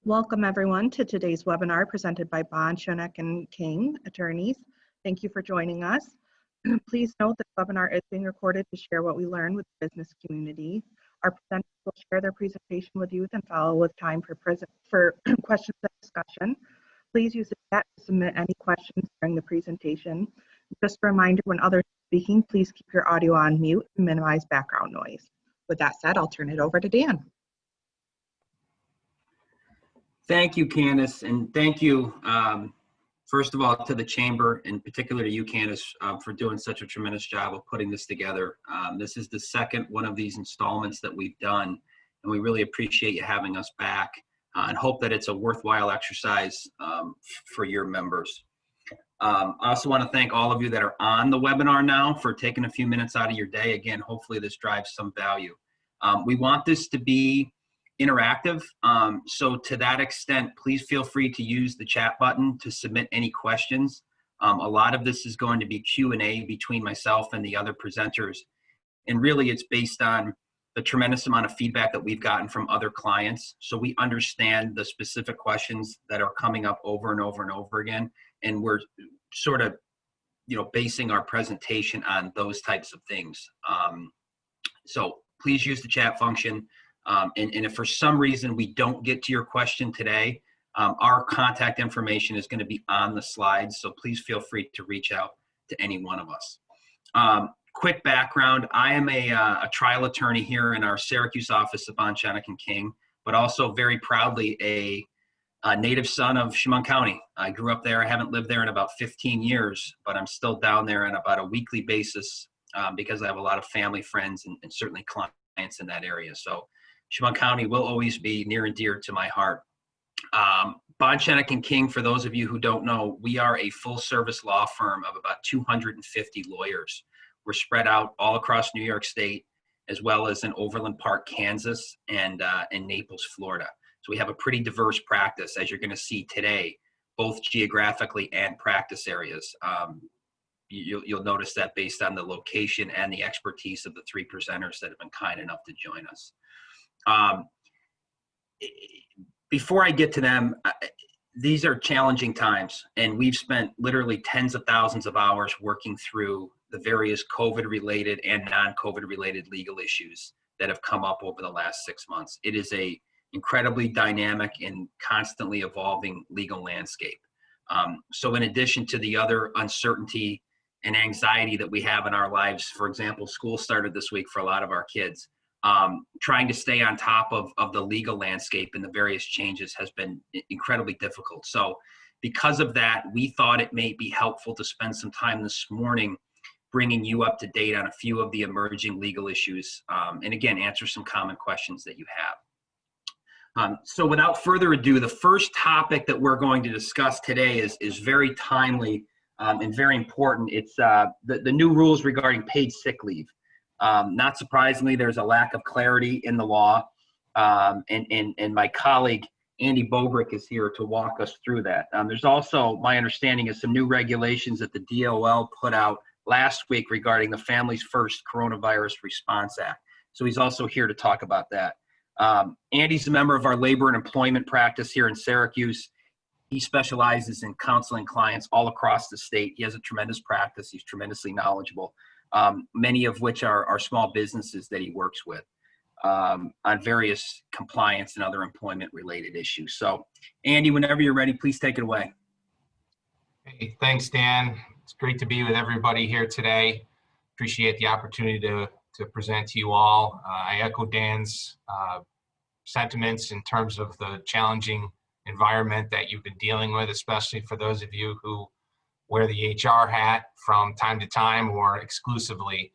Welcome everyone to today's webinar presented by Bond, Schoeneck and King attorneys. Thank you for joining us. Please note that the webinar is being recorded to share what we learn with the business community. Our presenters will share their presentation with you and follow with time for questions and discussion. Please use the chat to submit any questions during the presentation. Just a reminder, when others are speaking, please keep your audio on mute and minimize background noise. With that said, I'll turn it over to Dan. Thank you, Candace, and thank you, first of all, to the Chamber, in particular to you, Candace, for doing such a tremendous job of putting this together. This is the second one of these installments that we've done, and we really appreciate you having us back and hope that it's a worthwhile exercise for your members. I also want to thank all of you that are on the webinar now for taking a few minutes out of your day. Again, hopefully this drives some value. We want this to be interactive. So to that extent, please feel free to use the chat button to submit any questions. A lot of this is going to be Q&A between myself and the other presenters. And really it's based on the tremendous amount of feedback that we've gotten from other clients. So we understand the specific questions that are coming up over and over and over again. And we're sort of, basing our presentation on those types of things. So please use the chat function. And if for some reason we don't get to your question today, our contact information is going to be on the slides, so please feel free to reach out to any one of us. Quick background, I am a trial attorney here in our Syracuse office of Bond, Schoeneck and King, but also very proudly a native son of Chemung County. I grew up there. I haven't lived there in about 15 years, but I'm still down there on about a weekly basis because I have a lot of family, friends, and certainly clients in that area. So Chemung County will always be near and dear to my heart. Bond, Schoeneck and King, for those of you who don't know, we are a full-service law firm of about 250 lawyers. We're spread out all across New York State, as well as in Overland Park, Kansas, and Naples, Florida. So we have a pretty diverse practice, as you're going to see today, both geographically and practice areas. You'll notice that based on the location and the expertise of the three presenters that have been kind enough to join us. Before I get to them, these are challenging times, and we've spent literally tens of thousands of hours working through the various COVID-related and non-COVID-related legal issues that have come up over the last 6 months. It is a incredibly dynamic and constantly evolving legal landscape. So in addition to the other uncertainty and anxiety that we have in our lives, for example, school started this week for a lot of our kids. Trying to stay on top of the legal landscape and the various changes has been incredibly difficult. So because of that, we thought it may be helpful to spend some time this morning bringing you up to date on a few of the emerging legal issues, and again, answer some common questions that you have. So without further ado, the first topic that we're going to discuss today is very timely and very important. It's the new rules regarding paid sick leave. Not surprisingly, there's a lack of clarity in the law, and my colleague Andy Bobrick is here to walk us through that. There's also, my understanding, is some new regulations that the DOL put out last week regarding the Families First Coronavirus Response Act. So he's also here to talk about that. Andy's a member of our labor and employment practice here in Syracuse. He specializes in counseling clients all across the state. He has a tremendous practice. He's tremendously knowledgeable. Many of which are small businesses that he works with on various compliance and other employment-related issues. So, Andy, whenever you're ready, please take it away. Hey, thanks, Dan. It's great to be with everybody here today. Appreciate the opportunity to present to you all. I echo Dan's sentiments in terms of the challenging environment that you've been dealing with, especially for those of you who wear the HR hat from time to time or exclusively.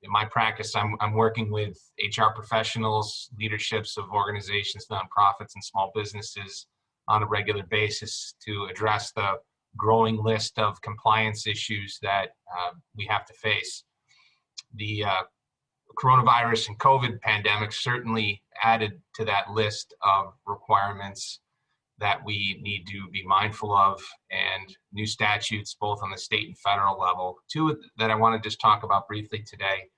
In my practice, I'm working with HR professionals, leaderships of organizations, nonprofits, and small businesses on a regular basis to address the growing list of compliance issues that we have to face. The coronavirus and COVID pandemic certainly added to that list of requirements that we need to be mindful of, and new statutes both on the state and federal level. Two that I want to just talk about briefly today.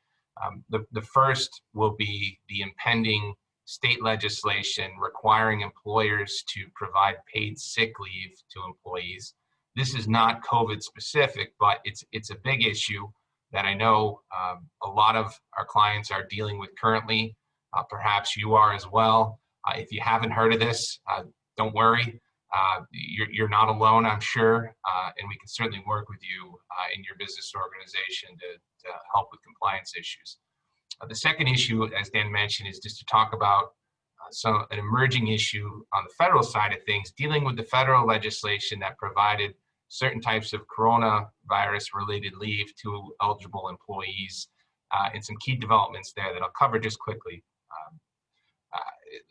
The first will be the impending state legislation requiring employers to provide paid sick leave to employees. This is not COVID specific, but it's a big issue that I know a lot of our clients are dealing with currently. Perhaps you are as well. If you haven't heard of this, don't worry. You're not alone, I'm sure, and we can certainly work with you in your business organization to help with compliance issues. The second issue, as Dan mentioned, is just to talk about an emerging issue on the federal side of things, dealing with the federal legislation that provided certain types of coronavirus-related leave to eligible employees, and some key developments there that I'll cover just quickly.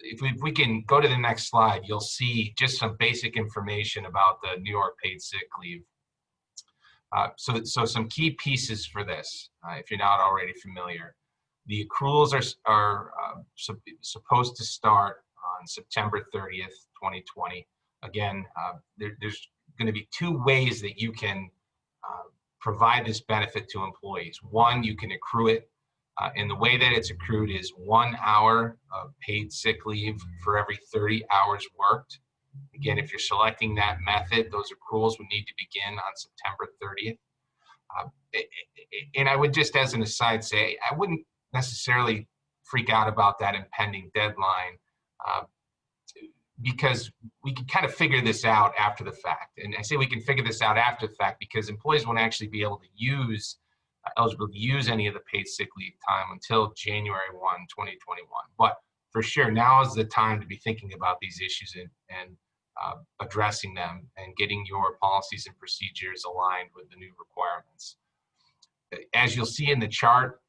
If we can go to the next slide, you'll see just some basic information about the New York paid sick leave. So some key pieces for this, if you're not already familiar. The accruals are supposed to start on September 30th, 2020. Again, there's going to be two ways that you can provide this benefit to employees. One, you can accrue it, and the way that it's accrued is 1 hour of paid sick leave for every 30 hours worked. Again, if you're selecting that method, those accruals would need to begin on September 30th. And I would just, as an aside, say I wouldn't necessarily freak out about that impending deadline, because we can kind of figure this out after the fact. And I say we can figure this out after the fact because employees won't actually be able to use, eligible to use any of the paid sick leave time until January 1, 2021. But for sure, now is the time to be thinking about these issues and addressing them and getting your policies and procedures aligned with the new requirements. As you'll see in the chart,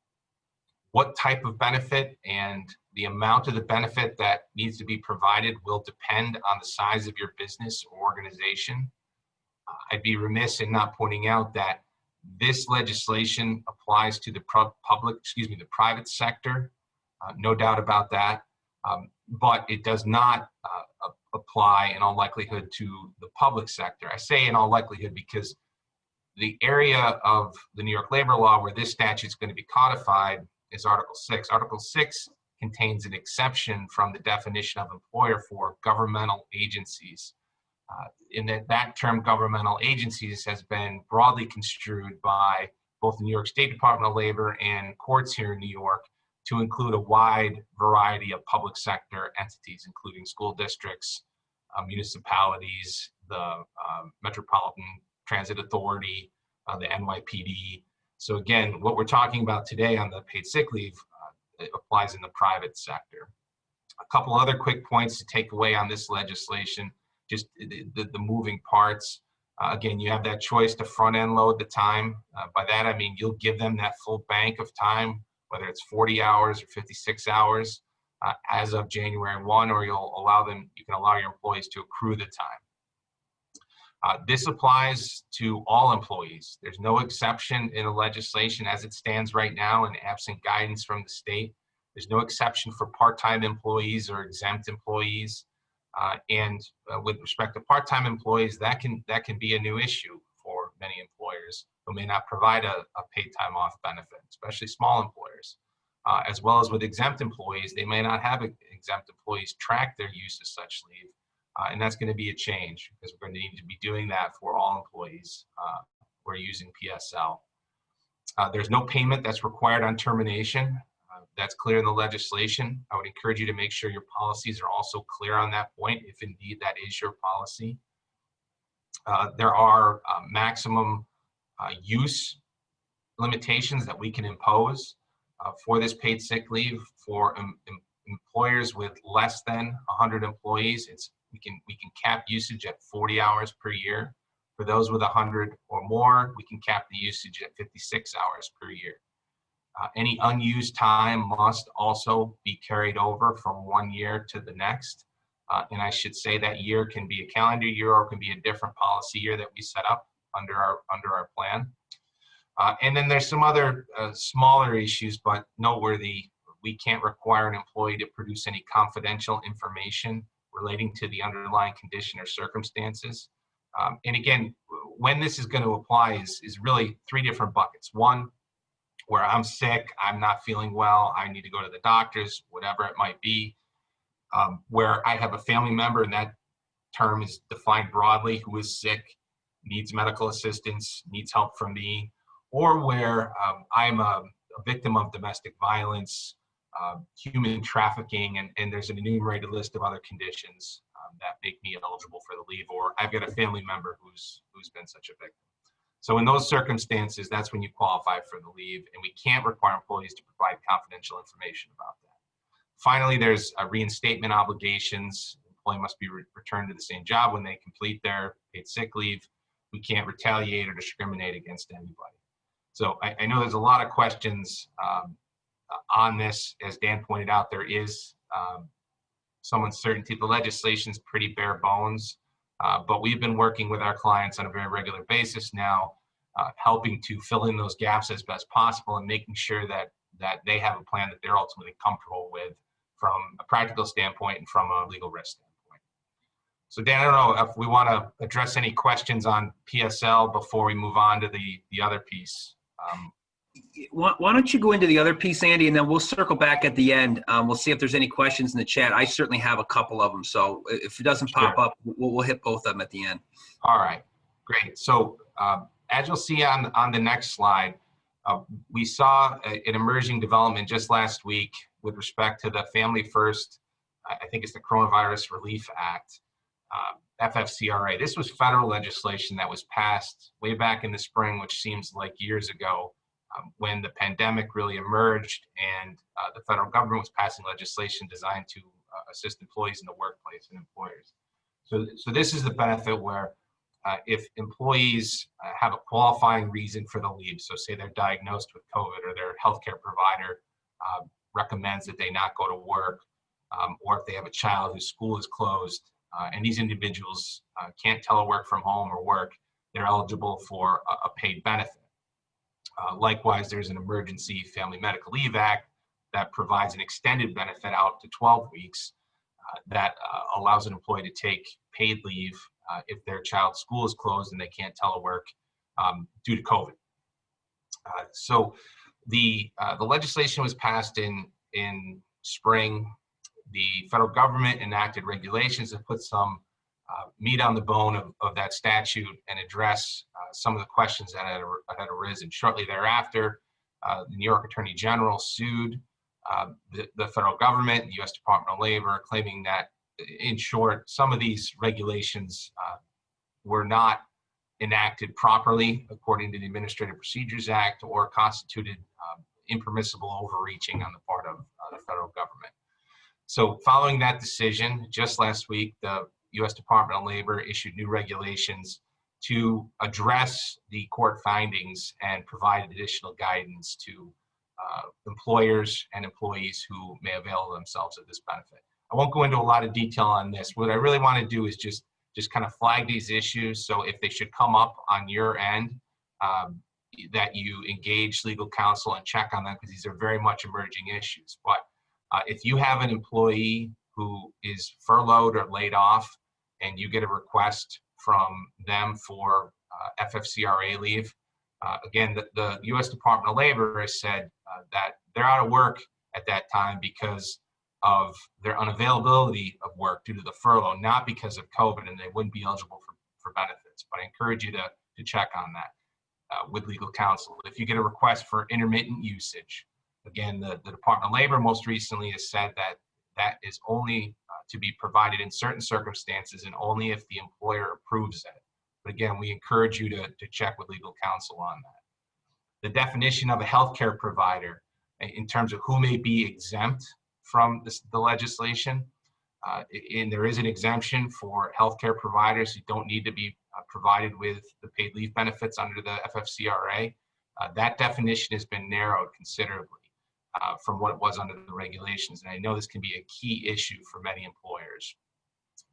what type of benefit and the amount of the benefit that needs to be provided will depend on the size of your business or organization. I'd be remiss in not pointing out that this legislation applies to the the private sector, no doubt about that, but it does not apply in all likelihood to the public sector. I say in all likelihood because the area of the New York labor law where this statute is going to be codified is Article 6. Article 6 contains an exception from the definition of employer for governmental agencies. In that term, governmental agencies, has been broadly construed by both the New York State Department of Labor and courts here in New York to include a wide variety of public sector entities, including school districts, municipalities, the Metropolitan Transit Authority, the NYPD. So again, what we're talking about today on the paid sick leave applies in the private sector. A couple other quick points to take away on this legislation, just the moving parts. Again, you have that choice to front end load the time. By that, I mean, you'll give them that full bank of time, whether it's 40 hours or 56 hours as of January 1, or you can allow your employees to accrue the time. This applies to all employees. There's no exception in the legislation as it stands right now, and absent guidance from the state. There's no exception for part-time employees or exempt employees. With respect to part-time employees, that can be a new issue for many employers who may not provide a paid time off benefit, especially small employers. As well as with exempt employees, they may not have exempt employees track their use of such leave. And that's going to be a change because we're going to need to be doing that for all employees who are using PSL. There's no payment that's required on termination. That's clear in the legislation. I would encourage you to make sure your policies are also clear on that point, if indeed that is your policy. There are maximum use limitations that we can impose for this paid sick leave for employers with less than 100 employees. We can cap usage at 40 hours per year. For those with 100 or more, we can cap the usage at 56 hours per year. Any unused time must also be carried over from 1 year to the next. And I should say that year can be a calendar year or can be a different policy year that we set up under our plan. And then there's some other smaller issues, but noteworthy. We can't require an employee to produce any confidential information relating to the underlying condition or circumstances. And again, when this is going to apply is really three different buckets. One, where I'm sick, I'm not feeling well, I need to go to the doctors, whatever it might be. where I have a family member, and that term is defined broadly, who is sick, needs medical assistance, needs help from me, or where I'm a victim of domestic violence, human trafficking, and there's an enumerated list of other conditions that make me eligible for the leave, or I've got a family member who's been such a victim. So in those circumstances, that's when you qualify for the leave, and we can't require employees to provide confidential information about that. Finally, there's reinstatement obligations. The employee must be returned to the same job when they complete their paid sick leave. We can't retaliate or discriminate against anybody. So I know there's a lot of questions on this. As Dan pointed out, there is some uncertainty. The legislation's pretty bare bones, but we've been working with our clients on a very regular basis now, helping to fill in those gaps as best possible and making sure that they have a plan that they're ultimately comfortable with from a practical standpoint and from a legal risk standpoint. So Dan, I don't know if we want to address any questions on PSL before we move on to the other piece. Why don't you go into the other piece, Andy, and then we'll circle back at the end. We'll see if there's any questions in the chat. I certainly have a couple of them, so if it doesn't pop up, we'll hit both of them at the end. All right, great. So as you'll see on the next slide, we saw an emerging development just last week with respect to the Family First, I think it's the Coronavirus Relief Act, Ffcra. This was federal legislation that was passed way back in the spring, which seems like years ago, when the pandemic really emerged, and the federal government was passing legislation designed to assist employees in the workplace and employers. So this is the benefit where if employees have a qualifying reason for the leave, so say they're diagnosed with COVID or their healthcare provider recommends that they not go to work, or if they have a child whose school is closed, and these individuals can't telework from home or work, they're eligible for a paid benefit. Likewise, there's an Emergency Family Medical Leave Act that provides an extended benefit out to 12 weeks that allows an employee to take paid leave if their child's school is closed and they can't telework due to COVID. So the legislation was passed in spring. The federal government enacted regulations that put some meat on the bone of that statute and address some of the questions that had arisen. Shortly thereafter, the New York Attorney General sued the federal government, the U.S. Department of Labor, claiming that, in short, some of these regulations were not enacted properly according to the Administrative Procedures Act, or constituted impermissible overreaching on the part of the federal government. So following that decision, just last week, the U.S. Department of Labor issued new regulations to address the court findings and provide additional guidance to employers and employees who may avail themselves of this benefit. I won't go into a lot of detail on this. What I really want to do is just kind of flag these issues, so if they should come up on your end, that you engage legal counsel and check on them, because these are very much emerging issues. But if you have an employee who is furloughed or laid off, and you get a request from them for Ffcra leave, again, the U.S. Department of Labor has said that they're out of work at that time because of their unavailability of work due to the furlough, not because of COVID, and they wouldn't be eligible for benefits. But I encourage you to check on that with legal counsel. If you get a request for intermittent usage, again, the Department of Labor most recently has said that that is only to be provided in certain circumstances and only if the employer approves it. But again, we encourage you to check with legal counsel on that. The definition of a healthcare provider in terms of who may be exempt from the legislation, and there is an exemption for healthcare providers who don't need to be provided with the paid leave benefits under the Ffcra. That definition has been narrowed considerably from what it was under the regulations. And I know this can be a key issue for many employers.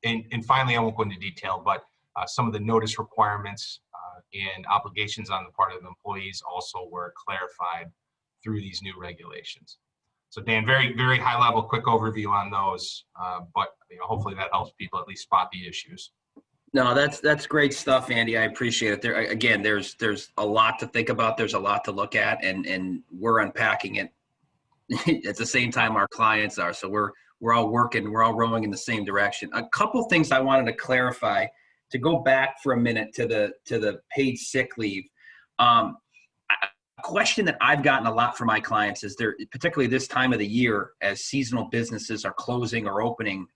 And finally, I won't go into detail, but some of the notice requirements and obligations on the part of employees also were clarified through these new regulations. So Dan, very, very high level, quick overview on those, but hopefully that helps people at least spot the issues. No, that's great stuff, Andy. I appreciate it. There again, there's a lot to think about. There's a lot to look at, and we're unpacking it at the same time our clients are. So we're we're all working, we're all rowing in the same direction. A couple things I wanted to clarify, to go back for a minute to the paid sick leave. A question that I've gotten a lot from my clients is particularly this time of the year, as seasonal businesses are closing or opening,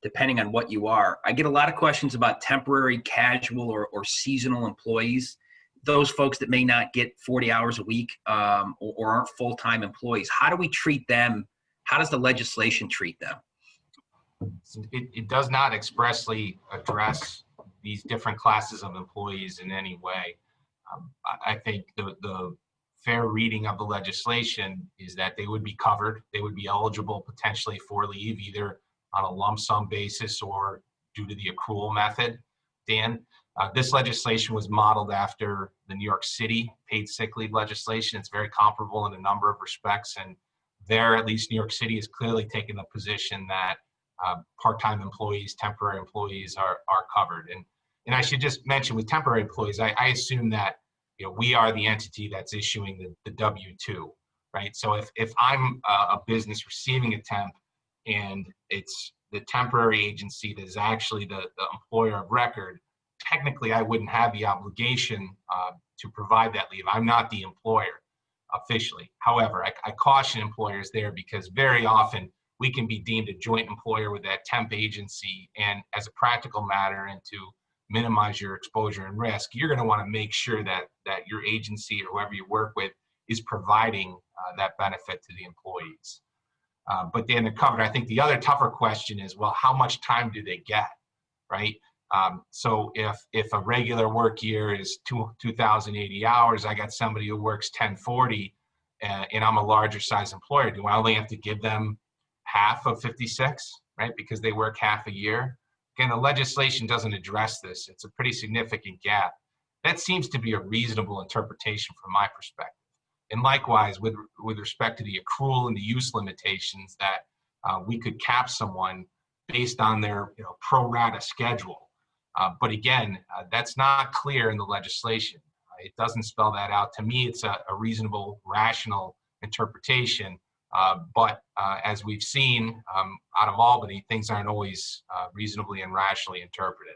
depending on what you are. I get a lot of questions about temporary, casual, or seasonal employees, those folks that may not get 40 hours a week or aren't full-time employees. How do we treat them? How does the legislation treat them? It does not expressly address these different classes of employees in any way. I think the fair reading of the legislation is that they would be covered. They would be eligible potentially for leave, either on a lump sum basis or due to the accrual method. Dan, this legislation was modeled after the New York City paid sick leave legislation. It's very comparable in a number of respects, and there, at least New York City is clearly taking the position that part-time employees, temporary employees are covered. And I should just mention with temporary employees, I assume that we are the entity that's issuing the W-2, right? So if I'm a business receiving a temp and it's the temporary agency that is actually the employer of record, technically I wouldn't have the obligation to provide that leave. I'm not the employer officially. However, I caution employers there, because very often we can be deemed a joint employer with that temp agency, and as a practical matter, and to minimize your exposure and risk, you're going to want to make sure that your agency or whoever you work with is providing that benefit to the employees. But then covered, I think the other tougher question is, well, how much time do they get, right? So if a regular work year is 2,080 hours, I got somebody who works 1040, and I'm a larger size employer, do I only have to give them half of 56, right? Because they work half a year? Again, the legislation doesn't address this. It's a pretty significant gap. That seems to be a reasonable interpretation from my perspective. And likewise, with respect to the accrual and the use limitations, that we could cap someone based on their pro rata schedule. But again, that's not clear in the legislation. It doesn't spell that out. To me, it's a reasonable, rational interpretation. But as we've seen out of Albany, things aren't always reasonably and rationally interpreted.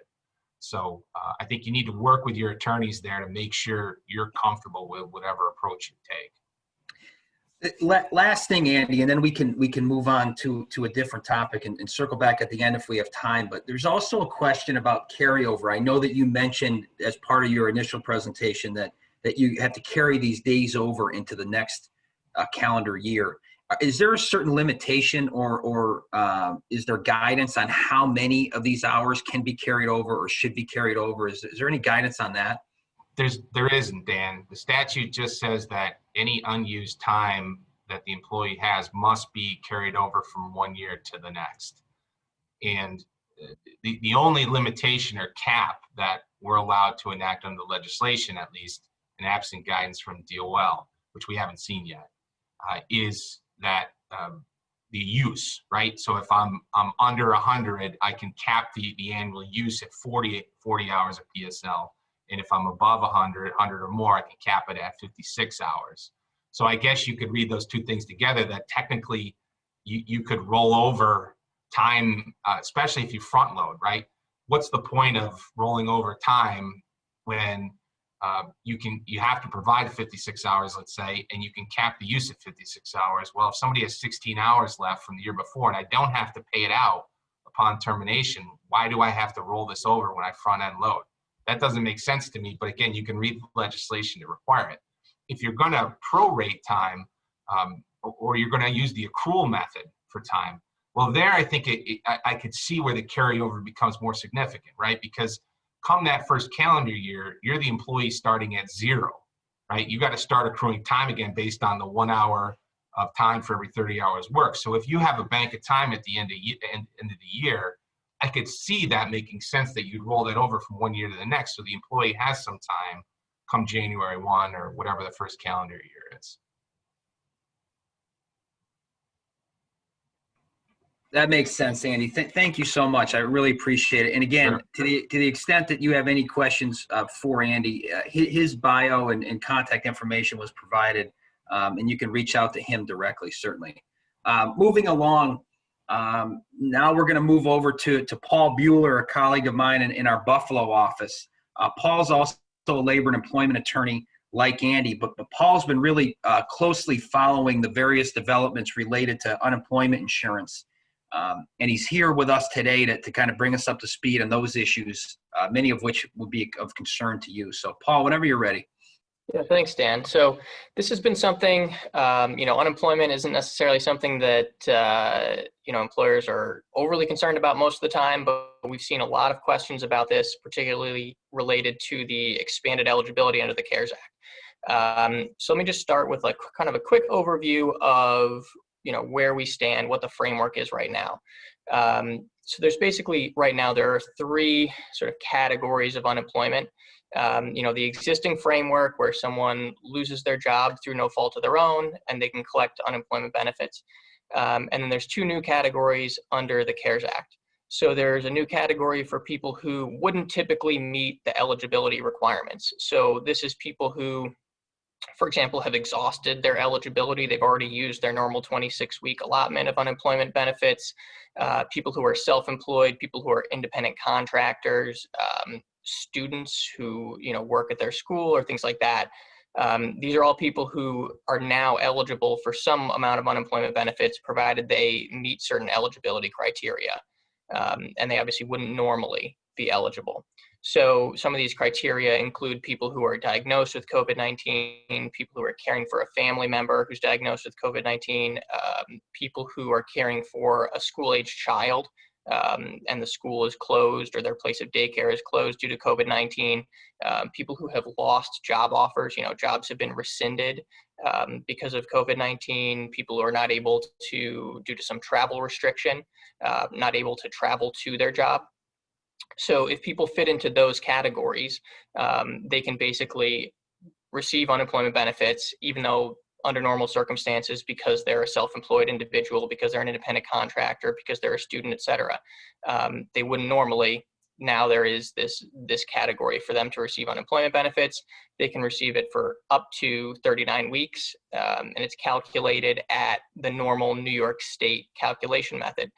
So I think you need to work with your attorneys there to make sure you're comfortable with whatever approach you take. Last thing, Andy, and then we can move on to a different topic and circle back at the end if we have time. But there's also a question about carryover. I know that you mentioned as part of your initial presentation that you have to carry these days over into the next calendar year. Is there a certain limitation or is there guidance on how many of these hours can be carried over or should be carried over? Is there any guidance on that? There isn't, Dan. The statute just says that any unused time that the employee has must be carried over from one year to the next. And the only limitation or cap that we're allowed to enact under the legislation, at least, in absent guidance from DOL, which we haven't seen yet, is that the use, right? So if I'm under 100, I can cap the annual use at 40 hours of PSL. And if I'm above 100 or more, I can cap it at 56 hours. So I guess you could read those two things together, that technically you could roll over time, especially if you front load, right? What's the point of rolling over time when you have to provide 56 hours, let's say, and you can cap the use at 56 hours. Well, if somebody has 16 hours left from the year before and I don't have to pay it out upon termination, why do I have to roll this over when I front end load? That doesn't make sense to me, but again, you can read the legislation to require it. If you're going to prorate time, or you're going to use the accrual method for time, well, there I think I could see where the carryover becomes more significant, right? Because come that first calendar year, you're the employee starting at zero, right? You got to start accruing time again based on the 1 hour of time for every 30 hours work. So if you have a bank of time at the end of the year, I could see that making sense that you'd roll that over from one year to the next, so the employee has some time come January 1 or whatever the first calendar year is. That makes sense, Andy. Thank you so much. I really appreciate it. And again, Sure. to the extent that you have any questions for Andy, his bio and contact information was provided, and you can reach out to him directly, certainly. Moving along, Now we're going to move over to Paul Bueller, a colleague of mine in our Buffalo office. Paul's also a labor and employment attorney like Andy, but Paul's been really closely following the various developments related to unemployment insurance. And he's here with us today to kind of bring us up to speed on those issues, many of which would be of concern to you. So Paul, whenever you're ready. Yeah, thanks, Dan. So this has been something, unemployment isn't necessarily something that, employers are overly concerned about most of the time, but we've seen a lot of questions about this, particularly related to the expanded eligibility under the CARES Act. So let me just start with kind of a quick overview of, where we stand, what the framework is right now. So there's basically, right now, there are three sort of categories of unemployment. The existing framework where someone loses their job through no fault of their own and they can collect unemployment benefits. And then there's two new categories under the CARES Act. So there's a new category for people who wouldn't typically meet the eligibility requirements. So this is people who, for example, have exhausted their eligibility. They've already used their normal 26-week allotment of unemployment benefits. People who are self-employed, people who are independent contractors, students who work at their school or things like that. These are all people who are now eligible for some amount of unemployment benefits, provided they meet certain eligibility criteria. And they obviously wouldn't normally be eligible. So some of these criteria include people who are diagnosed with COVID-19, people who are caring for a family member who's diagnosed with COVID-19, people who are caring for a school-age child, and the school is closed or their place of daycare is closed due to COVID-19, people who have lost job offers, jobs have been rescinded because of COVID-19, people who are not able to, due to some travel restriction, not able to travel to their job. So if people fit into those categories, they can basically receive unemployment benefits, even though under normal circumstances, because they're a self-employed individual, because they're an independent contractor, because they're a student, et cetera, they wouldn't normally. Now there is this category for them to receive unemployment benefits. They can receive it for up to 39 weeks, and it's calculated at the normal New York State calculation method.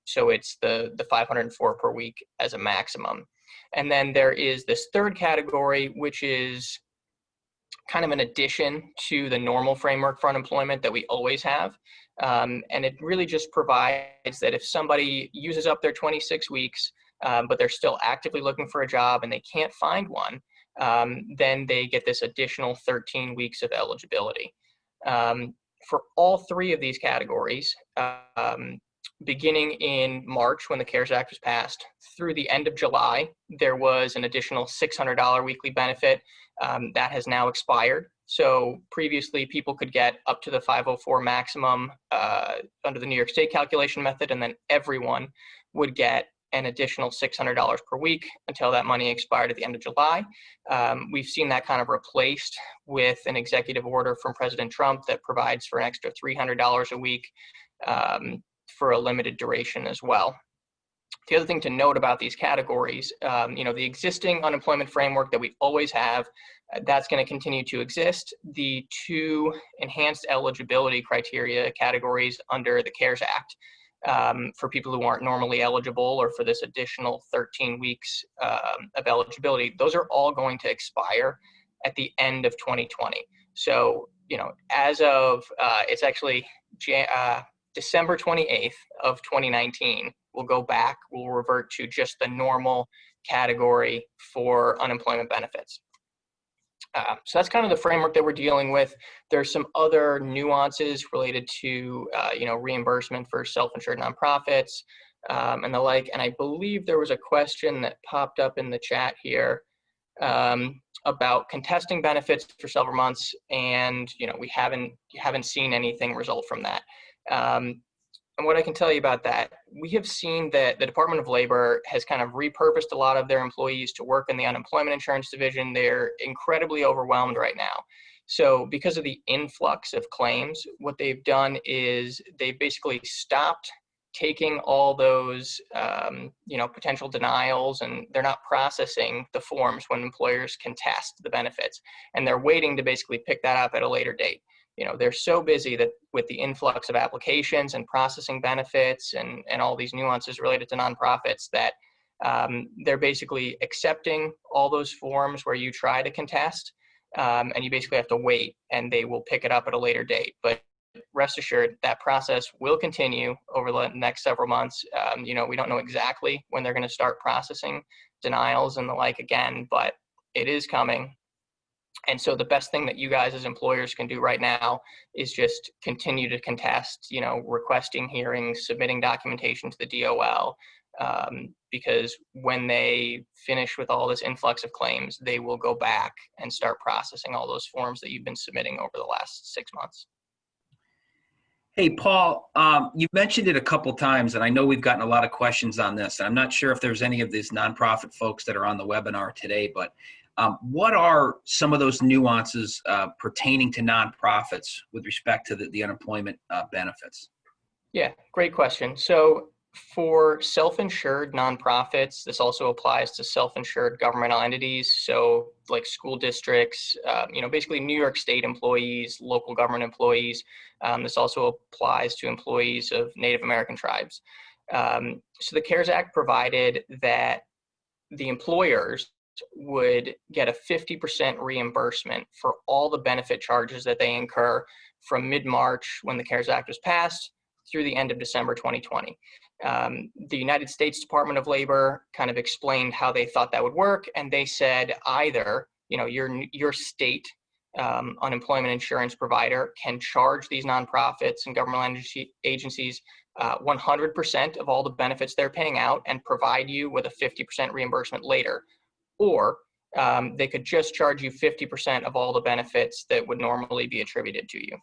So it's the 504 per week as a maximum. And then there is this third category, which is kind of an addition to the normal framework for unemployment that we always have. And it really just provides that if somebody uses up their 26 weeks, but they're still actively looking for a job and they can't find one, then they get this additional 13 weeks of eligibility. For all three of these categories, beginning in March when the CARES Act was passed, through the end of July, there was an additional $600 weekly benefit that has now expired. So previously people could get up to the 504 maximum under the New York State calculation method, and then everyone would get an additional $600 per week until that money expired at the end of July. We've seen that kind of replaced with an executive order from President Trump that provides for an extra $300 a week for a limited duration as well. The other thing to note about these categories, the existing unemployment framework that we always have, that's going to continue to exist. The two enhanced eligibility criteria categories under the CARES Act for people who aren't normally eligible, or for this additional 13 weeks of eligibility, those are all going to expire at the end of 2020. So, as of, it's actually December 28th of 2019, we'll revert to just the normal category for unemployment benefits. So that's kind of the framework that we're dealing with. There's some other nuances related to, reimbursement for self-insured nonprofits and the like. And I believe there was a question that popped up in the chat here about contesting benefits for several months, and we haven't seen anything result from that. And what I can tell you about that, we have seen that the Department of Labor has kind of repurposed a lot of their employees to work in the unemployment insurance division. They're incredibly overwhelmed right now. So because of the influx of claims, what they've done is they've basically stopped taking all those, potential denials, and they're not processing the forms when employers contest the benefits. And they're waiting to basically pick that up at a later date. they're so busy that with the influx of applications and processing benefits and all these nuances related to nonprofits that they're basically accepting all those forms where you try to contest, and you basically have to wait, and they will pick it up at a later date. But rest assured, that process will continue over the next several months. We don't know exactly when they're going to start processing denials and the like again, but it is coming. And so the best thing that you guys as employers can do right now is just continue to contest, requesting hearings, submitting documentation to the DOL, because when they finish with all this influx of claims, they will go back and start processing all those forms that you've been submitting over the last 6 months. Hey, Paul, you mentioned it a couple times, and I know we've gotten a lot of questions on this, and I'm not sure if there's any of these nonprofit folks that are on the webinar today, but what are some of those nuances pertaining to nonprofits with respect to the unemployment benefits? Yeah, great question. So for self-insured nonprofits, this also applies to self-insured governmental entities. So like school districts, basically New York State employees, local government employees. This also applies to employees of Native American tribes. So the CARES Act provided that the employers would get a 50% reimbursement for all the benefit charges that they incur from mid-March when the CARES Act was passed through the end of December 2020. The United States Department of Labor kind of explained how they thought that would work, and they said either your state unemployment insurance provider can charge these nonprofits and governmental agencies 100% of all the benefits they're paying out and provide you with a 50% reimbursement later, or they could just charge you 50% of all the benefits that would normally be attributed to you.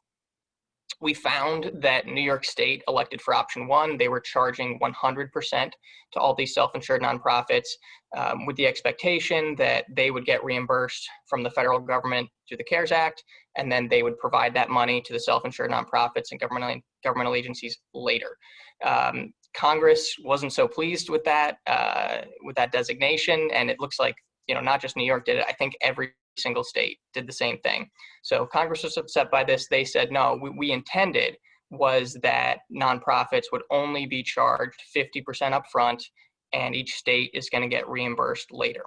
We found that New York State elected for option one. They were charging 100% to all these self-insured nonprofits with the expectation that they would get reimbursed from the federal government through the CARES Act, and then they would provide that money to the self-insured nonprofits and governmental agencies later. Congress wasn't so pleased with that designation, and it looks like not just New York did it. I think every single state did the same thing. So Congress was upset by this. They said, no, we intended was that nonprofits would only be charged 50% upfront, and each state is going to get reimbursed later.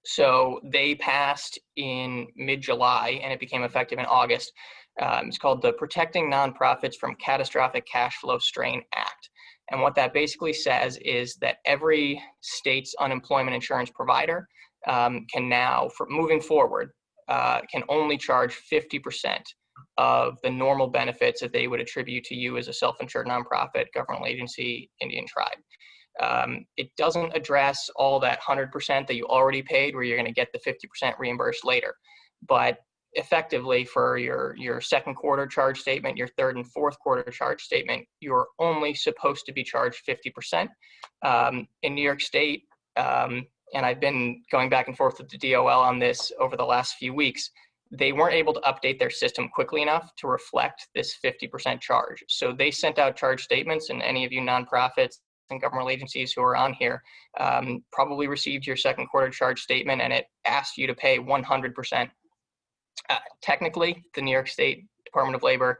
So they passed in mid-July, and it became effective in August. It's called the Protecting Nonprofits from Catastrophic Cash Flow Strain Act. And what that basically says is that every state's unemployment insurance provider can now, moving forward, can only charge 50% of the normal benefits that they would attribute to you as a self-insured nonprofit, governmental agency, Indian tribe. It doesn't address all that 100% that you already paid, where you're going to get the 50% reimbursed later. But effectively, for your second quarter charge statement, your third and fourth quarter charge statement, you're only supposed to be charged 50%. In New York State, and I've been going back and forth with the DOL on this over the last few weeks, they weren't able to update their system quickly enough to reflect this 50% charge. So they sent out charge statements, and any of you nonprofits and governmental agencies who are on here probably received your second quarter charge statement, and it asked you to pay 100%. Technically, the New York State Department of Labor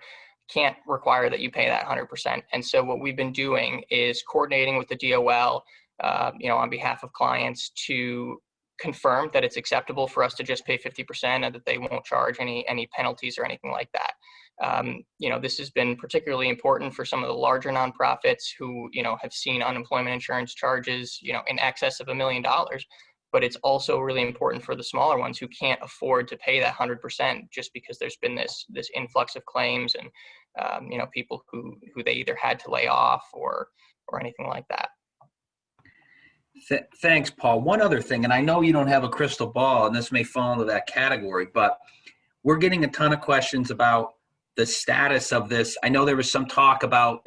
can't require that you pay that 100%. And so what we've been doing is coordinating with the DOL, on behalf of clients to confirm that it's acceptable for us to just pay 50% and that they won't charge any penalties or anything like that. This has been particularly important for some of the larger nonprofits who, have seen unemployment insurance charges, in excess of $1 million. But it's also really important for the smaller ones who can't afford to pay that 100% just because there's been this influx of claims and, people who they either had to lay off or anything like that. Thanks, Paul. One other thing, and I know you don't have a crystal ball, and this may fall into that category, but we're getting a ton of questions about the status of this. I know there was some talk about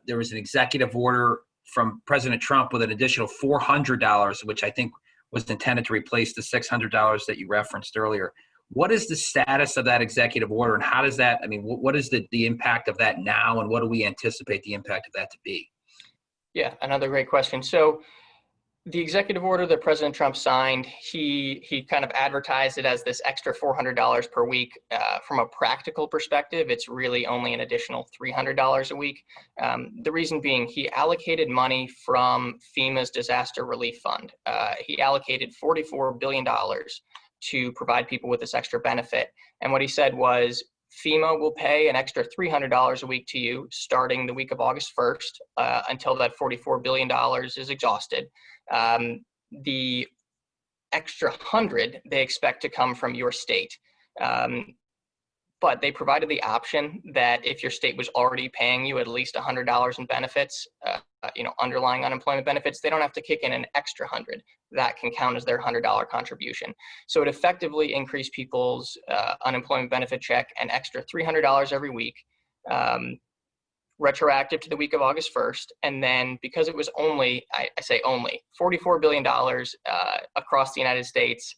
there was an executive order from President Trump with an additional $400, which I think was intended to replace the $600 that you referenced earlier. What is the status of that executive order, and how does that, what is the impact of that now, and what do we anticipate the impact of that to be? Yeah, another great question. So The executive order that President Trump signed, he kind of advertised it as this extra $400 per week. From a practical perspective, it's really only an additional $300 a week. The reason being, he allocated money from FEMA's Disaster Relief Fund. He allocated $44 billion to provide people with this extra benefit. And what he said was, FEMA will pay an extra $300 a week to you starting the week of August 1st until that $44 billion is exhausted. The extra 100 they expect to come from your state. But they provided the option that if your state was already paying you at least $100 in benefits, underlying unemployment benefits, they don't have to kick in an extra 100. That can count as their $100 contribution. So it effectively increased people's unemployment benefit check an extra $300 every week, retroactive to the week of August 1st. And then because it was only, I say only, $44 billion across the United States,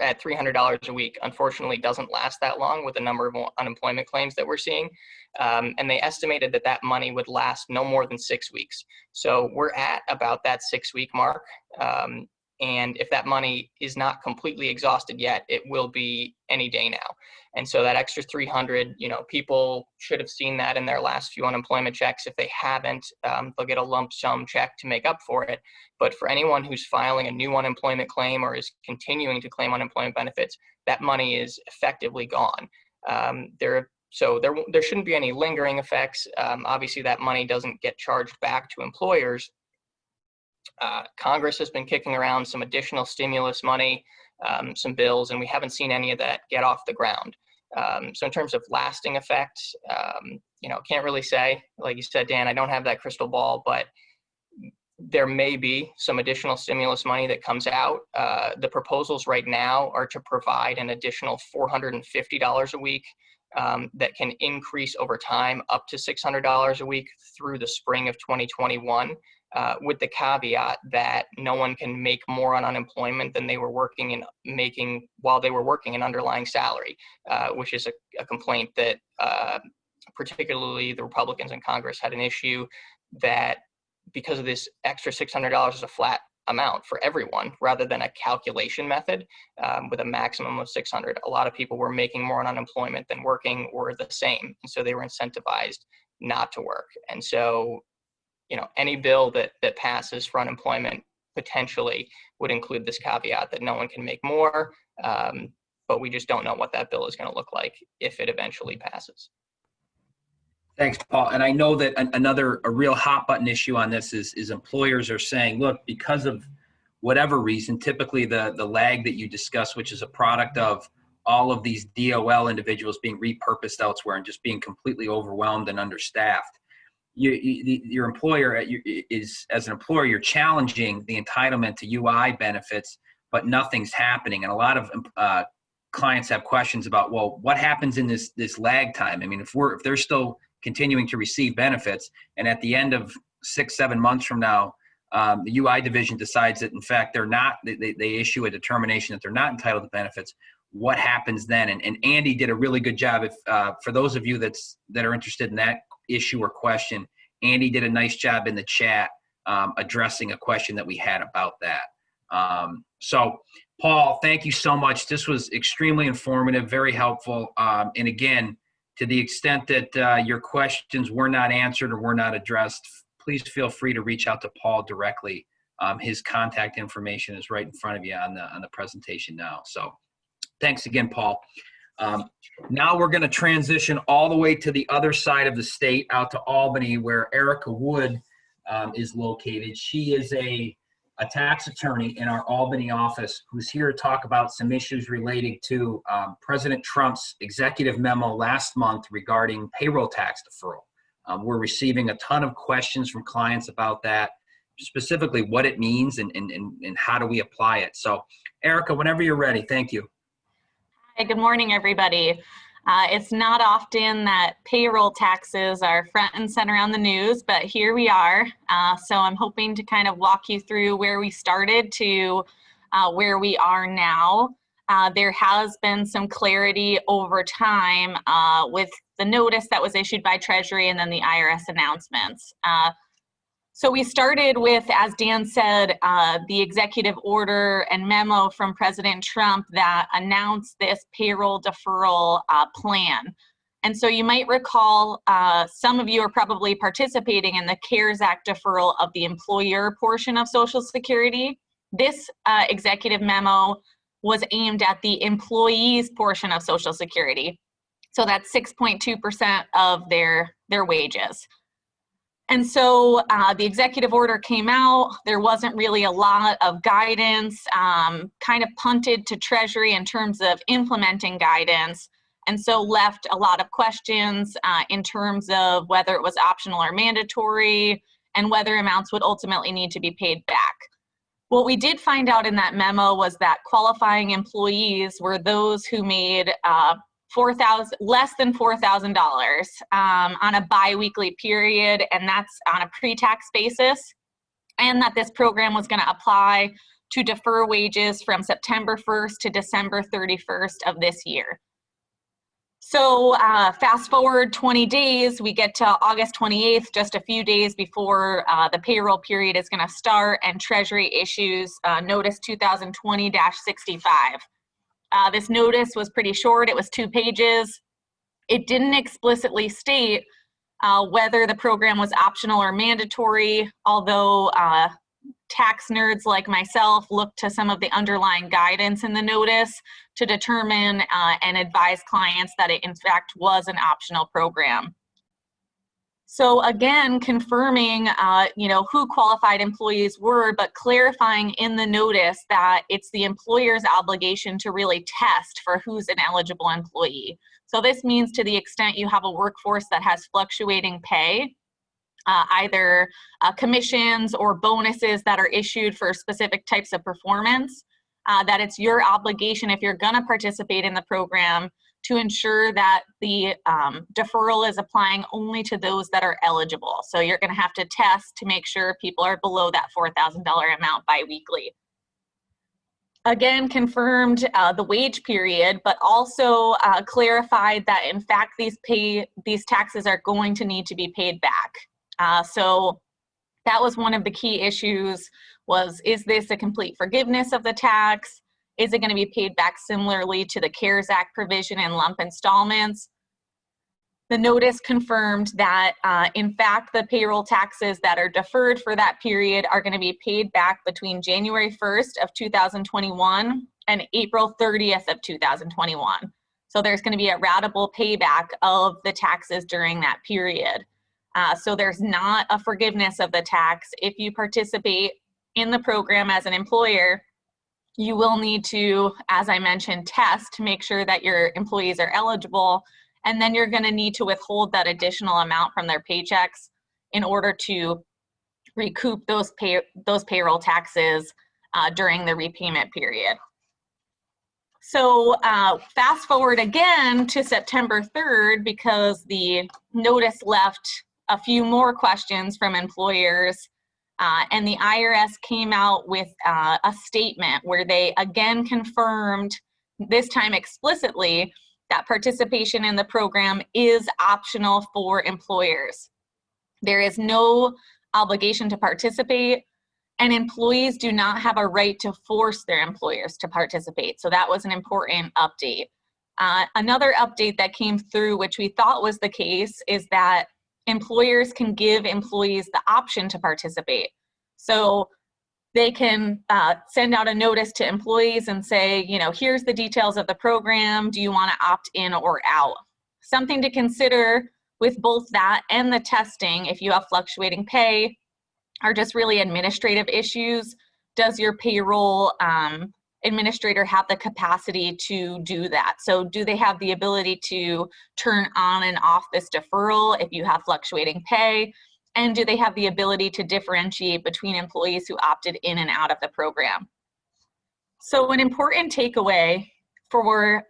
at $300 a week, unfortunately doesn't last that long with the number of unemployment claims that we're seeing. And they estimated that that money would last no more than 6 weeks. So we're at about that 6-week mark. And if that money is not completely exhausted yet, it will be any day now. And so that extra 300, people should have seen that in their last few unemployment checks. If they haven't, they'll get a lump sum check to make up for it. But for anyone who's filing a new unemployment claim or is continuing to claim unemployment benefits, that money is effectively gone. There shouldn't be any lingering effects. Obviously, that money doesn't get charged back to employers. Congress has been kicking around some additional stimulus money, some bills, and we haven't seen any of that get off the ground. So in terms of lasting effects, can't really say. Like you said, Dan, I don't have that crystal ball, but there may be some additional stimulus money that comes out. The proposals right now are to provide an additional $450 a week that can increase over time up to $600 a week through the spring of 2021. With the caveat that no one can make more on unemployment than they were making while they were working an underlying salary, which is a complaint that particularly the Republicans in Congress had an issue that because of this extra $600 is a flat amount for everyone rather than a calculation method with a maximum of $600. A lot of people were making more on unemployment than working or the same. And so they were incentivized not to work. And so any bill that passes for unemployment potentially would include this caveat that no one can make more, but we just don't know what that bill is going to look like if it eventually passes. Thanks, Paul. And I know that a real hot button issue on this is employers are saying, look, because of whatever reason, typically the lag that you discussed, which is a product of all of these DOL individuals being repurposed elsewhere and just being completely overwhelmed and understaffed. Your employer as an employer, you're challenging the entitlement to UI benefits, but nothing's happening. And a lot of clients have questions about, well, what happens in this lag time? I mean, if they're still continuing to receive benefits, and at the end of 6-7 months from now, the UI division decides that in fact they're not, they issue a determination that they're not entitled to benefits. What happens then? And Andy did a really good job. If for those of you that are interested in that issue or question, Andy did a nice job in the chat addressing a question that we had about that. So Paul, thank you so much. This was extremely informative, very helpful. And again, to the extent that your questions were not answered or were not addressed, please feel free to reach out to Paul directly. His contact information is right in front of you on the presentation now. So thanks again, Paul. Now we're going to transition all the way to the other side of the state, out to Albany, where Erica Wood is located. She is a tax attorney in our Albany office who's here to talk about some issues relating to President Trump's executive memo last month regarding payroll tax deferral. We're receiving a ton of questions from clients about that, specifically what it means and how do we apply it. So Erica, whenever you're ready, thank you. Hi, good morning, everybody. It's not often that payroll taxes are front and center on the news, but here we are. So I'm hoping to kind of walk you through where we started to where we are now. There has been some clarity over time with the notice that was issued by Treasury and then the IRS announcements. So we started with, as Dan said, the executive order and memo from President Trump that announced this payroll deferral plan. And so you might recall, some of you are probably participating in the CARES Act deferral of the employer portion of Social Security. This executive memo was aimed at the employees portion of Social Security. So that's 6.2% of their wages. And so the executive order came out. There wasn't really a lot of guidance, kind of punted to Treasury in terms of implementing guidance, and so left a lot of questions in terms of whether it was optional or mandatory and whether amounts would ultimately need to be paid back. What we did find out in that memo was that qualifying employees were those who made less than $4,000 on a biweekly period, and that's on a pre-tax basis, and that this program was going to apply to defer wages from September 1st to December 31st of this year. So fast forward 20 days, we get to August 28th, just a few days before the payroll period is going to start, and Treasury issues Notice 2020-65. This notice was pretty short. It was 2 pages. It didn't explicitly state whether the program was optional or mandatory, although tax nerds like myself looked to some of the underlying guidance in the notice to determine and advise clients that it in fact was an optional program. So again, confirming who qualified employees were, but clarifying in the notice that it's the employer's obligation to really test for who's an eligible employee. So this means to the extent you have a workforce that has fluctuating pay, either commissions or bonuses that are issued for specific types of performance, that it's your obligation, if you're going to participate in the program, to ensure that the deferral is applying only to those that are eligible. So you're going to have to test to make sure people are below that $4,000 amount biweekly. Again, confirmed the wage period, but also clarified that in fact these taxes are going to need to be paid back. So that was one of the key issues, was, is this a complete forgiveness of the tax? Is it going to be paid back similarly to the CARES Act provision in lump installments? The notice confirmed that, in fact, the payroll taxes that are deferred for that period are going to be paid back between January 1st of 2021 and April 30th of 2021. So there's going to be a ratable payback of the taxes during that period. So there's not a forgiveness of the tax. If you participate in the program as an employer, you will need to, as I mentioned, test to make sure that your employees are eligible, and then you're going to need to withhold that additional amount from their paychecks in order to recoup those payroll taxes during the repayment period. So fast forward again to September 3rd, because the notice left a few more questions from employers. And the IRS came out with a statement where they again confirmed, this time explicitly, that participation in the program is optional for employers. There is no obligation to participate, and employees do not have a right to force their employers to participate. So that was an important update. Another update that came through, which we thought was the case, is that employers can give employees the option to participate. So they can send out a notice to employees and say, here's the details of the program. Do you want to opt in or out? Something to consider with both that and the testing, if you have fluctuating pay, are just really administrative issues. Does your payroll administrator have the capacity to do that? So do they have the ability to turn on and off this deferral if you have fluctuating pay? And do they have the ability to differentiate between employees who opted in and out of the program? So an important takeaway for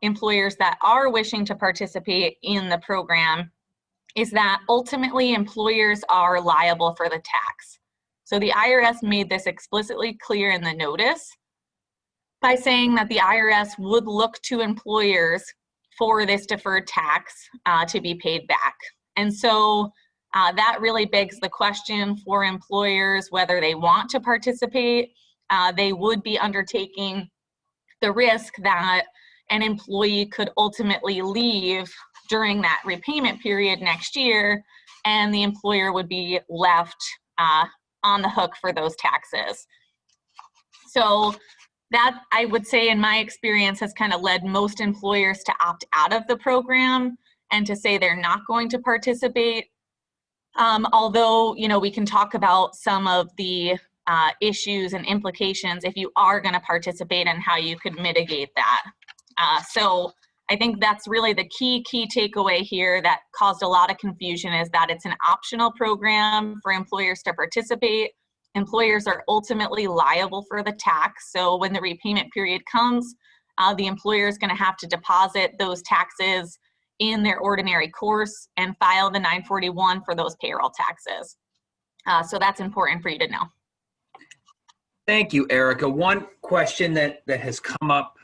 employers that are wishing to participate in the program is that ultimately employers are liable for the tax. So the IRS made this explicitly clear in the notice by saying that the IRS would look to employers for this deferred tax to be paid back. And so that really begs the question for employers whether they want to participate. They would be undertaking the risk that an employee could ultimately leave during that repayment period next year, and the employer would be left on the hook for those taxes. So that, I would say, in my experience, has kind of led most employers to opt out of the program and to say they're not going to participate. Although, you know, we can talk about some of the issues and implications if you are going to participate and how you could mitigate that. So I think that's really the key takeaway here that caused a lot of confusion, is that it's an optional program for employers to participate. Employers are ultimately liable for the tax. So when the repayment period comes, the employer is going to have to deposit those taxes in their ordinary course and file the 941 for those payroll taxes. So that's important for you to know. Thank you, Erica. One question that has come up,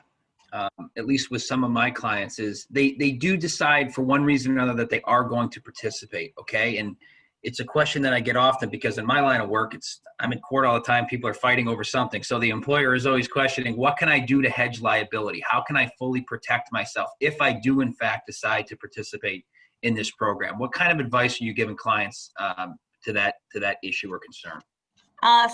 at least with some of my clients, is they do decide for one reason or another that they are going to participate, okay? And it's a question that I get often because in my line of work, I'm in court all the time. People are fighting over something. So the employer is always questioning, what can I do to hedge liability? How can I fully protect myself if I do, in fact, decide to participate in this program? What kind of advice are you giving clients to that issue or concern?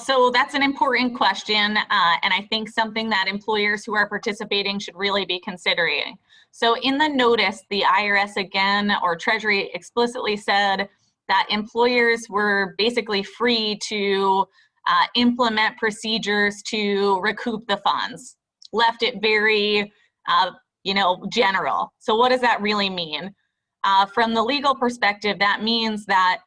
So that's an important question, and I think something that employers who are participating should really be considering. So in the notice, the IRS again, or Treasury, explicitly said that employers were basically free to implement procedures to recoup the funds. Left it very, general. So what does that really mean? From the legal perspective, that means that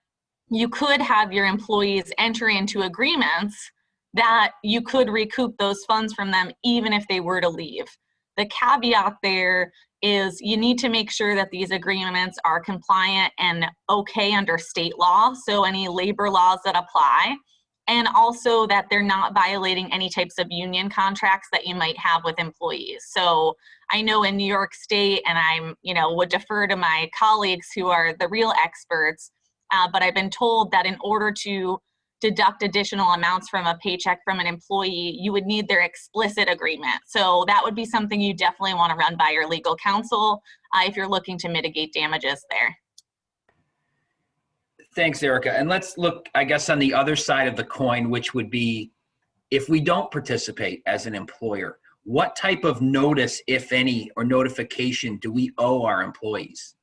you could have your employees enter into agreements that you could recoup those funds from them even if they were to leave. The caveat there is you need to make sure that these agreements are compliant and okay under state law, so any labor laws that apply, and also that they're not violating any types of union contracts that you might have with employees. So I know in New York State, and I'm, would defer to my colleagues who are the real experts, but I've been told that in order to deduct additional amounts from a paycheck from an employee, you would need their explicit agreement. So that would be something you definitely want to run by your legal counsel if you're looking to mitigate damages there. Thanks, Erica. And let's look, I guess, on the other side of the coin, which would be if we don't participate as an employer, what type of notice, if any, or notification do we owe our employees?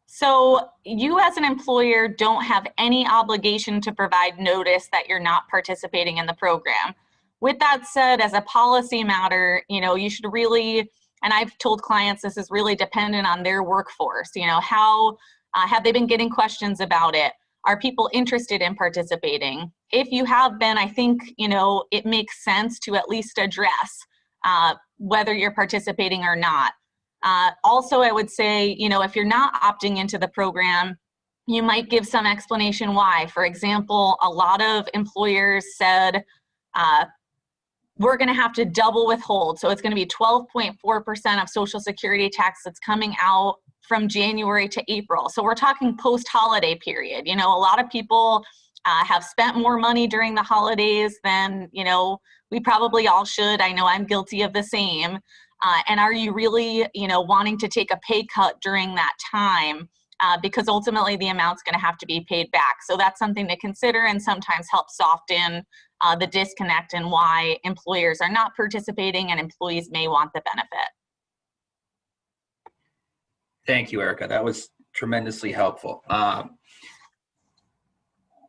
So you as an employer don't have any obligation to provide notice that you're not participating in the program. With that said, as a policy matter, you should really, and I've told clients this is really dependent on their workforce, how have they been getting questions about it? Are people interested in participating? If you have been, I think, it makes sense to at least address whether you're participating or not. Also, I would say, if you're not opting into the program, you might give some explanation why. For example, a lot of employers said, we're going to have to double withhold. So it's going to be 12.4% of Social Security tax that's coming out from January to April. So we're talking post-holiday period. A lot of people have spent more money during the holidays than, we probably all should. I know I'm guilty of the same. And are you really, wanting to take a pay cut during that time? Because ultimately the amount's going to have to be paid back. So that's something to consider and sometimes help soften the disconnect and why employers are not participating and employees may want the benefit. Thank you, Erica. That was tremendously helpful.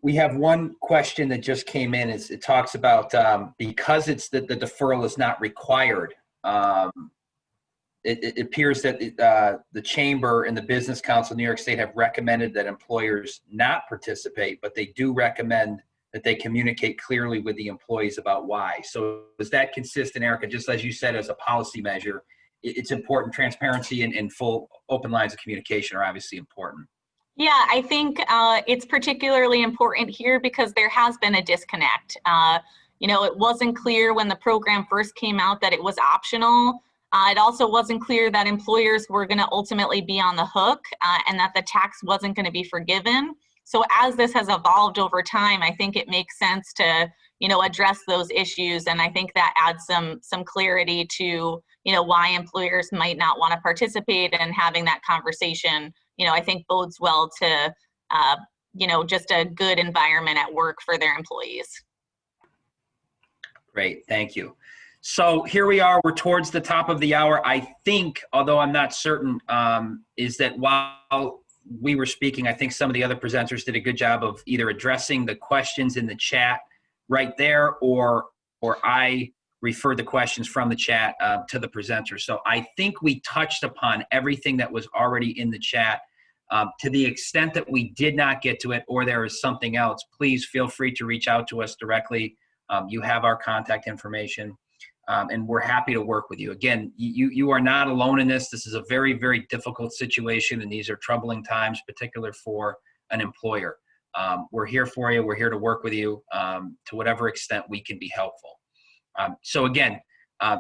We have one question that just came in. It talks about because it's the deferral is not required. It appears that the Chamber and the Business Council of New York State have recommended that employers not participate, but they do recommend that they communicate clearly with the employees about why. So is that consistent, Erica? Just as you said, as a policy measure, it's important. Transparency and full open lines of communication are obviously important. Yeah, I think it's particularly important here because there has been a disconnect. It wasn't clear when the program first came out that it was optional. It also wasn't clear that employers were going to ultimately be on the hook and that the tax wasn't going to be forgiven. So as this has evolved over time, I think it makes sense to, address those issues. And I think that adds some clarity to, why employers might not want to participate, and having that conversation, I think bodes well to, just a good environment at work for their employees. Great, thank you. So here we are, we're towards the top of the hour. I think, although I'm not certain, is that while we were speaking, I think some of the other presenters did a good job of either addressing the questions in the chat right there, or I referred the questions from the chat to the presenter. So I think we touched upon everything that was already in the chat. To the extent that we did not get to it, or there is something else, please feel free to reach out to us directly. You have our contact information, and we're happy to work with you. Again, you are not alone in this. This is a very, very difficult situation, and these are troubling times, particularly for an employer. We're here for you. We're here to work with you to whatever extent we can be helpful. So again,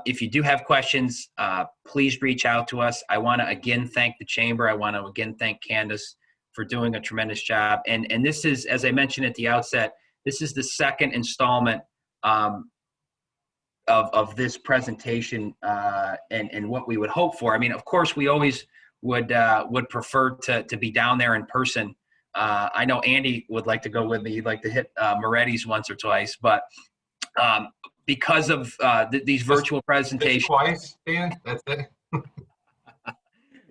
if you do have questions, please reach out to us. I want to again thank the Chamber. I want to again thank Candace for doing a tremendous job. And this is, as I mentioned at the outset, this is the second installment of this presentation and what we would hope for. I mean, of course, we always would prefer to be down there in person. I know Andy would like to go with me. He'd like to hit Moretti's once or twice, but because of these virtual presentations. Twice, Dan? That's it?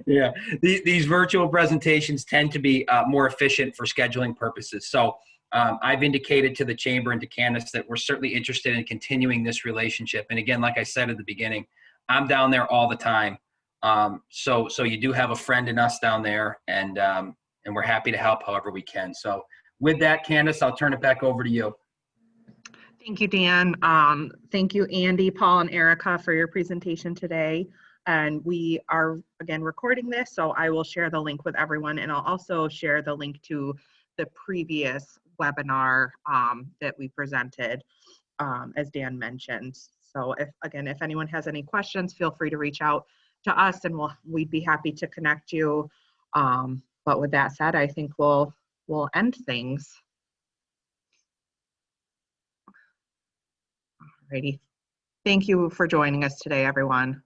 Yeah, these virtual presentations tend to be more efficient for scheduling purposes. So I've indicated to the Chamber and to Candace that we're certainly interested in continuing this relationship. And again, like I said at the beginning, I'm down there all the time. So you do have a friend in us down there, and we're happy to help however we can. So with that, Candace, I'll turn it back over to you. Thank you, Dan. Thank you, Andy, Paul, and Erica for your presentation today. And we are, again, recording this, so I will share the link with everyone, and I'll also share the link to the previous webinar that we presented, as Dan mentioned. So if anyone has any questions, feel free to reach out to us, and we'd be happy to connect you. But with that said, I think we'll end things. Alrighty. Thank you for joining us today, everyone.